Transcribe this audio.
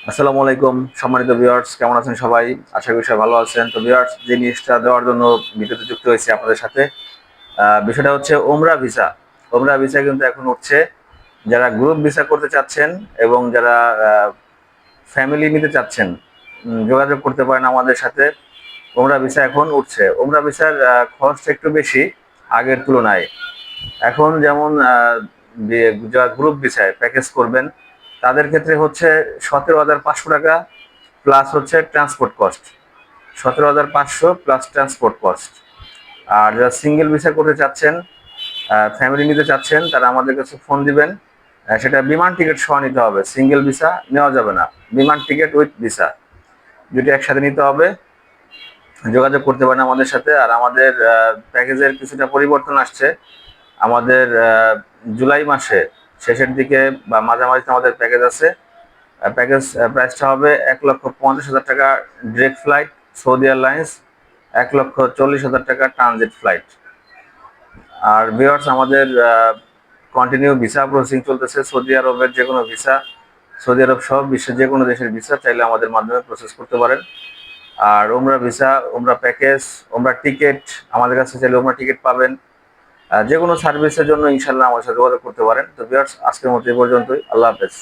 আসসালামু আলাইকুম সম্মানিত ভিউয়ার্স, কেমন আছেন সবাই? আশা করি সবাই ভালো আছেন। তো ভিউয়ার্স, যে নিউজটা দেওয়ার জন্য ভিডিওতে যুক্ত হয়েছি আপনাদের সাথে, বিষয়টা হচ্ছে ওমরা ভিসা। ওমরা ভিসা কিন্তু এখন উঠছে। যারা গ্রুপ ভিসা করতে চাচ্ছেন এবং যারা ফ্যামিলি নিতে চাচ্ছেন, যোগাযোগ করতে পারেন আমাদের সাথে। ওমরা ভিসা এখন উঠছে। ওমরা ভিসার খরচটা একটু বেশি আগের তুলনায়। এখন যেমন যারা গ্রুপ ভিসায় প্যাকেজ করবেন তাদের ক্ষেত্রে হচ্ছে 17,500 টাকা প্লাস হচ্ছে transport cost. 17,500 plus transport cost. আর যারা সিঙ্গেল ভিসা করতে চাচ্ছেন, ফ্যামিলি নিতে চাচ্ছেন, তারা আমাদের কাছে ফোন দিবেন। সেটা বিমান টিকিট সহ নিতে হবে, সিঙ্গেল ভিসা নেওয়া যাবে না। বিমান টিকিট উইথ ভিসা দুটি একসাথে নিতে হবে। যোগাযোগ করতে পারেন আমাদের সাথে। আর আমাদের প্যাকেজের কিছুটা পরিবর্তন আসছে। আমাদের জুলাই মাসে শেষের দিকে বা মাঝামাঝিতে আমাদের প্যাকেজ আছে। প্যাকেজ প্রাইসটা হবে 1,50,000 টাকা ডিরেক্ট ফ্লাইট সৌদি এয়ারলাইন্স, 1,40,000 টাকা ট্রানজিট ফ্লাইট। আর ভিউয়ার্স, আমাদের কন্টিনিউ ভিসা প্রসেসিং চলতেছে। সৌদি আরবের যে কোনো ভিসা, সৌদি আরব সহ বিশ্বের যে কোনো দেশের ভিসা চাইলে আমাদের মাধ্যমে প্রসেস করতে পারেন। আর ওমরা ভিসা, ওমরা প্যাকেজ, ওমরা টিকিট আমাদের কাছে চাইলে ওমরা টিকিট পাবেন। যে কোনো সার্ভিসের জন্য ইনশাল্লাহ আমার সাথে যোগাযোগ করতে পারেন। তো ভিউয়ার্স, আজকের মতো এই পর্যন্তই। আল্লাহ হাফেজ।